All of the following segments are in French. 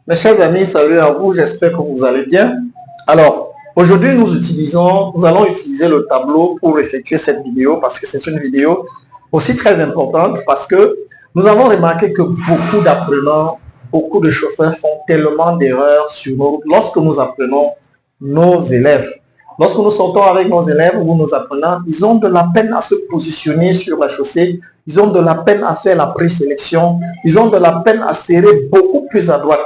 Mes chers amis, salut à vous, j'espère que vous allez bien. Alors, aujourd'hui, nous allons utiliser le tableau pour effectuer cette vidéo parce que c'est une vidéo aussi très importante parce que nous avons remarqué que beaucoup d'apprenants, beaucoup de chauffeurs font tellement d'erreurs sur nos routes lorsque nous apprenons nos élèves. Lorsque nous sortons avec nos élèves ou nos apprenants, ils ont de la peine à se positionner sur la chaussée, ils ont de la peine à faire la présélection, ils ont de la peine à serrer beaucoup plus à droite.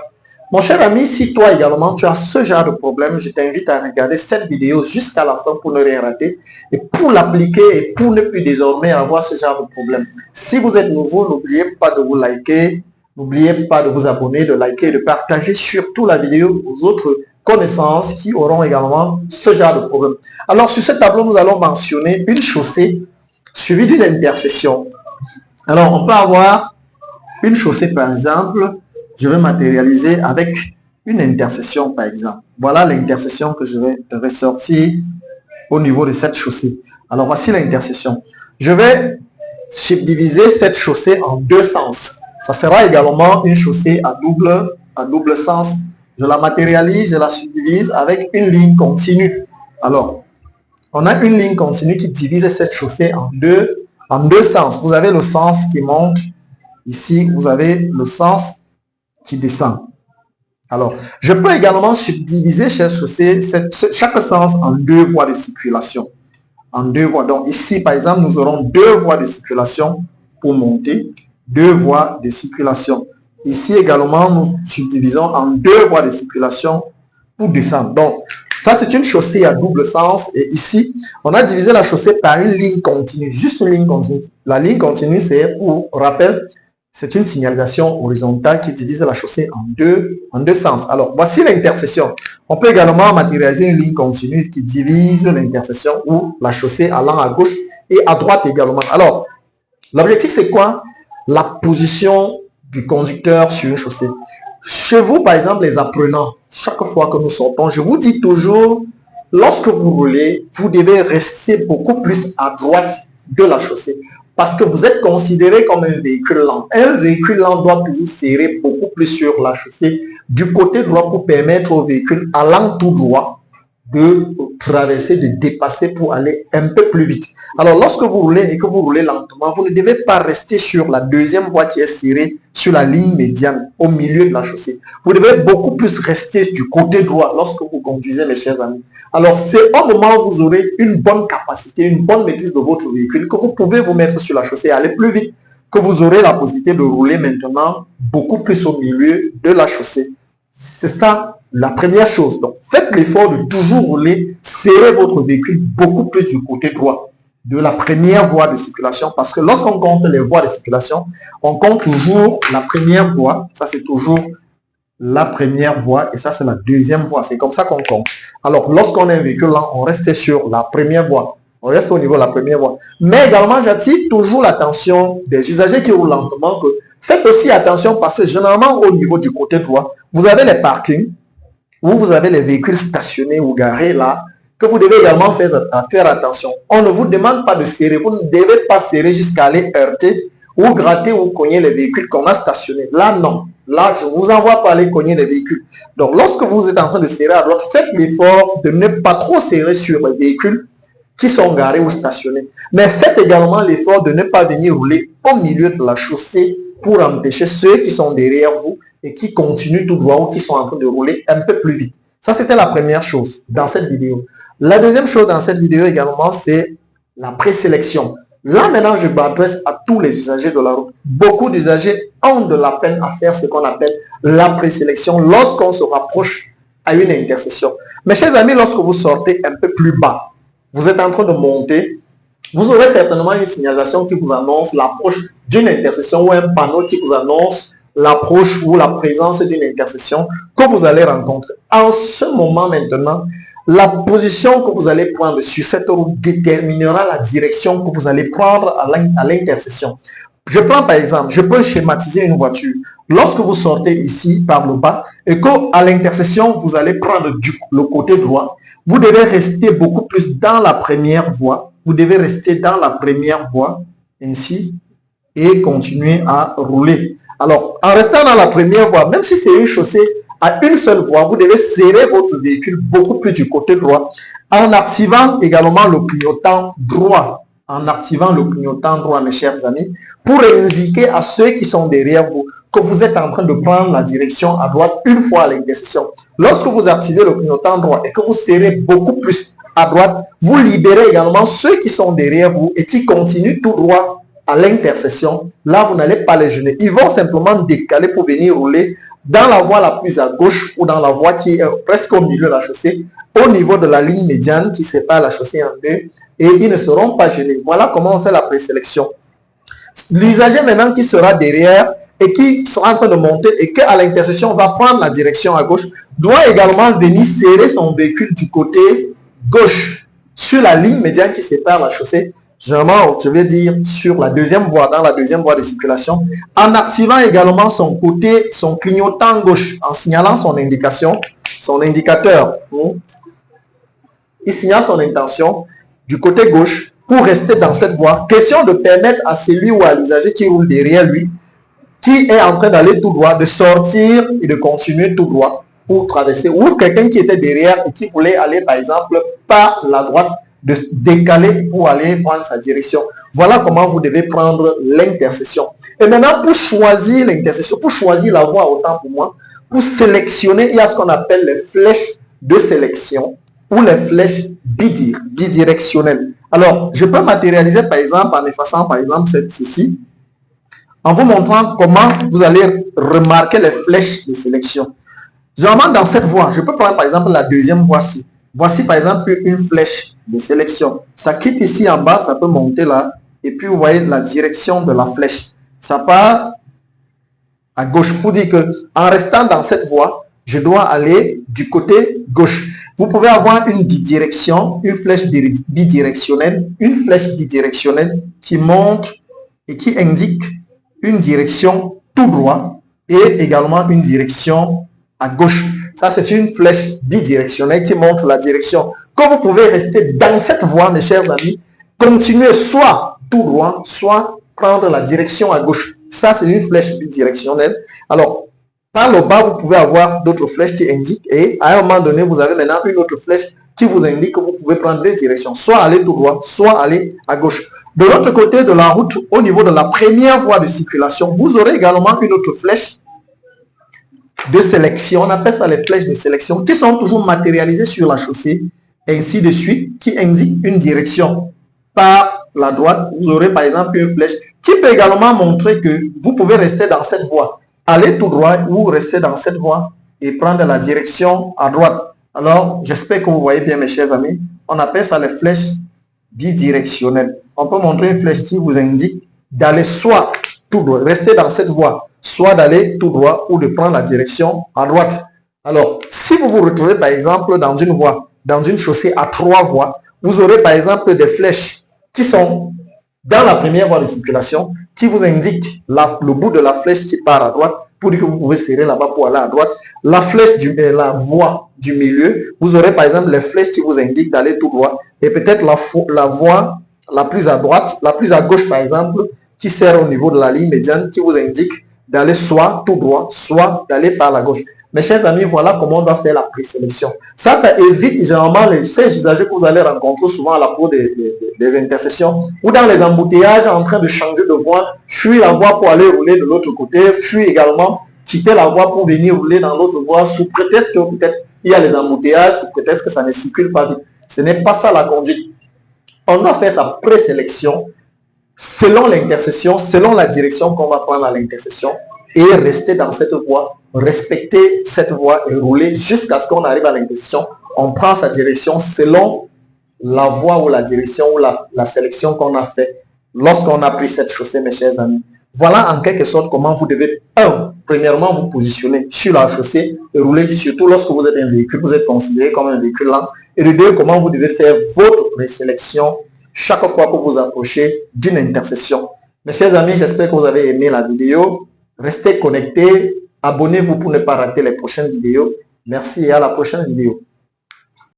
Mon cher ami, si toi également tu as ce genre de problème, je t'invite à regarder cette vidéo jusqu'à la fin pour ne rien rater et pour l'appliquer et pour ne plus désormais avoir ce genre de problème. Si vous êtes nouveau, n'oubliez pas de vous liker, n'oubliez pas de vous abonner, de liker et de partager surtout la vidéo aux autres connaissances qui auront également ce genre de problème. Alors sur ce tableau, nous allons mentionner une chaussée suivie d'une intersection. Alors on peut avoir une chaussée par exemple. Je vais matérialiser avec une intersection, par exemple. Voilà l'intersection que je vais ressortir au niveau de cette chaussée. Alors, voici l'intersection. Je vais subdiviser cette chaussée en deux sens. Ça sera également une chaussée à double sens. Je la matérialise, je la subdivise avec une ligne continue. Alors, on a une ligne continue qui divise cette chaussée en deux sens. Vous avez le sens qui monte. Ici, vous avez le sens qui descend. Alors, je peux également subdiviser chaque sens en deux voies de circulation. En deux voies. Donc ici, par exemple, nous aurons deux voies de circulation pour monter, deux voies de circulation. Ici également, nous subdivisons en deux voies de circulation pour descendre. Donc, ça, c'est une chaussée à double sens. Et ici, on a divisé la chaussée par une ligne continue, juste une ligne continue. La ligne continue, c'est, pour rappel, c'est une signalisation horizontale qui divise la chaussée en deux sens. Alors, voici l'intersection. On peut également matérialiser une ligne continue qui divise l'intersection ou la chaussée allant à gauche et à droite également. Alors, l'objectif, c'est quoi? La position du conducteur sur une chaussée. Chez vous, par exemple, les apprenants, chaque fois que nous sortons, je vous dis toujours, lorsque vous roulez, vous devez rester beaucoup plus à droite de la chaussée. Parce que vous êtes considéré comme un véhicule lent. Un véhicule lent doit toujours serrer beaucoup plus sur la chaussée du côté droit pour permettre au véhicule allant tout droit de traverser, de dépasser pour aller un peu plus vite. Alors, lorsque vous roulez et que vous roulez lentement, vous ne devez pas rester sur la deuxième voie qui est serrée sur la ligne médiane au milieu de la chaussée. Vous devez beaucoup plus rester du côté droit lorsque vous conduisez, mes chers amis. Alors, c'est au moment où vous aurez une bonne capacité, une bonne maîtrise de votre véhicule que vous pouvez vous mettre sur la chaussée et aller plus vite, que vous aurez la possibilité de rouler maintenant beaucoup plus au milieu de la chaussée. C'est ça la première chose. Donc, faites l'effort de toujours rouler, serrez votre véhicule beaucoup plus du côté droit de la première voie de circulation, parce que lorsqu'on compte les voies de circulation, on compte toujours la première voie. Ça, c'est toujours la première voie et ça, c'est la deuxième voie. C'est comme ça qu'on compte. Alors, lorsqu'on a un véhicule là, on reste sur la première voie. On reste au niveau de la première voie. Mais également, j'attire toujours l'attention des usagers qui roulent lentement que faites aussi attention parce que généralement, au niveau du côté droit, vous avez les parkings où vous avez les véhicules stationnés ou garés là, que vous devez également faire attention. On ne vous demande pas de serrer. Vous ne devez pas serrer jusqu'à aller heurter ou gratter ou cogner les véhicules qu'on a stationnés. Là, non. Là, je ne vous envoie pas aller cogner les véhicules. Donc, lorsque vous êtes en train de serrer à droite, faites l'effort de ne pas trop serrer sur les véhicules qui sont garés ou stationnés. Mais faites également l'effort de ne pas venir rouler au milieu de la chaussée pour empêcher ceux qui sont derrière vous et qui continuent tout droit ou qui sont en train de rouler un peu plus vite. Ça, c'était la première chose dans cette vidéo. La deuxième chose dans cette vidéo également, c'est la présélection. Là, maintenant, je m'adresse à tous les usagers de la route. Beaucoup d'usagers ont de la peine à faire ce qu'on appelle la présélection lorsqu'on se rapproche à une intersection. Mes chers amis, lorsque vous sortez un peu plus bas, vous êtes en train de monter, vous aurez certainement une signalisation qui vous annonce l'approche d'une intersection ou un panneau qui vous annonce l'approche ou la présence d'une intersection que vous allez rencontrer. En ce moment maintenant, la position que vous allez prendre sur cette route déterminera la direction que vous allez prendre à l'intersection. Je prends par exemple, je peux schématiser une voiture. Lorsque vous sortez ici par le bas et qu'à l'intersection, vous allez prendre le côté droit, vous devez rester beaucoup plus dans la première voie. Vous devez rester dans la première voie, ainsi, et continuer à rouler. Alors, en restant dans la première voie, même si c'est une chaussée à une seule voie, vous devez serrer votre véhicule beaucoup plus du côté droit en activant également le clignotant droit. En activant le clignotant droit, mes chers amis, pour indiquer à ceux qui sont derrière vous que vous êtes en train de prendre la direction à droite une fois à l'intersection. Lorsque vous activez le clignotant droit et que vous serrez beaucoup plus à droite, vous libérez également ceux qui sont derrière vous et qui continuent tout droit à l'intersection. Là, vous n'allez pas les gêner. Ils vont simplement décaler pour venir rouler dans la voie la plus à gauche ou dans la voie qui est presque au milieu de la chaussée, au niveau de la ligne médiane qui sépare la chaussée en deux, et ils ne seront pas gênés. Voilà comment on fait la présélection. L'usager maintenant qui sera derrière et qui sera en train de monter et qu'à l'intersection va prendre la direction à gauche, doit également venir serrer son véhicule du côté gauche sur la ligne médiane qui sépare la chaussée. Généralement, je vais dire sur la deuxième voie, dans la deuxième voie de circulation, en activant également son côté, son clignotant gauche, en signalant son indication, son indicateur. Il signale son intention du côté gauche pour rester dans cette voie. Question de permettre à celui ou à l'usager qui roule derrière lui, qui est en train d'aller tout droit, de sortir et de continuer tout droit pour traverser. Ou quelqu'un qui était derrière et qui voulait aller, par exemple, par la droite, de décaler pour aller prendre sa direction. Voilà comment vous devez prendre l'intersection. Et maintenant, pour choisir l'intersection, pour choisir la voie, autant pour moi, pour sélectionner, il y a ce qu'on appelle les flèches de sélection ou les flèches bidirectionnelles. Alors, je peux matérialiser par exemple en effaçant par exemple ceci, en vous montrant comment vous allez remarquer les flèches de sélection. Généralement, dans cette voie, je peux prendre par exemple la deuxième voie-ci. Voici par exemple une flèche de sélection. Ça quitte ici en bas, ça peut monter là. Et puis vous voyez la direction de la flèche. Ça part à gauche pour dire que en restant dans cette voie, je dois aller du côté gauche. Vous pouvez avoir une bidirection, une flèche bidirectionnelle, qui monte et qui indique une direction tout droit et également une direction à gauche. Ça, c'est une flèche bidirectionnelle qui montre la direction. Quand vous pouvez rester dans cette voie, mes chers amis, continuer soit tout droit, soit prendre la direction à gauche. Ça, c'est une flèche bidirectionnelle. Alors, par le bas, vous pouvez avoir d'autres flèches qui indiquent et à un moment donné, vous avez maintenant une autre flèche qui vous indique que vous pouvez prendre deux directions, soit aller tout droit, soit aller à gauche. De l'autre côté de la route, au niveau de la première voie de circulation, vous aurez également une autre flèche de sélection, on appelle ça les flèches de sélection, qui sont toujours matérialisées sur la chaussée, ainsi de suite, qui indiquent une direction. Par la droite, vous aurez par exemple une flèche qui peut également montrer que vous pouvez rester dans cette voie, aller tout droit ou rester dans cette voie et prendre la direction à droite. Alors, j'espère que vous voyez bien, mes chers amis. On appelle ça les flèches bidirectionnelles. On peut montrer une flèche qui vous indique d'aller soit tout droit, rester dans cette voie, soit d'aller tout droit ou de prendre la direction à droite. Alors, si vous vous retrouvez par exemple dans une voie, dans une chaussée à 3 voies, vous aurez par exemple des flèches qui sont dans la première voie de circulation, qui vous indiquent le bout de la flèche qui part à droite, pour dire que vous pouvez serrer là-bas pour aller à droite. La flèche la voie du milieu, vous aurez par exemple les flèches qui vous indiquent d'aller tout droit, et peut-être la voie la plus à droite, la plus à gauche par exemple, qui sert au niveau de la ligne médiane, qui vous indique d'aller soit tout droit, soit d'aller par la gauche. Mes chers amis, voilà comment on doit faire la présélection. Ça évite généralement ces usagers que vous allez rencontrer souvent à la cour des intersections ou dans les embouteillages en train de changer de voie, fuir la voie pour aller rouler de l'autre côté, fuir également, quitter la voie pour venir rouler dans l'autre voie sous prétexte que peut-être il y a les embouteillages, sous prétexte que ça ne circule pas vite. Ce n'est pas ça la conduite. On doit faire sa présélection selon l'intersection, selon la direction qu'on va prendre à l'intersection et rester dans cette voie, respecter cette voie et rouler jusqu'à ce qu'on arrive à l'intersection. On prend sa direction selon la voie ou la direction ou la sélection qu'on a fait lorsqu'on a pris cette chaussée, mes chers amis. Voilà en quelque sorte comment vous devez, premièrement, vous positionner sur la chaussée et rouler, surtout lorsque vous êtes un véhicule, vous êtes considéré comme un véhicule lent. Et de deux, comment vous devez faire votre présélection chaque fois que vous approchez d'une intersection. Mes chers amis, j'espère que vous avez aimé la vidéo. Restez connectés, abonnez-vous pour ne pas rater les prochaines vidéos. Merci et à la prochaine vidéo.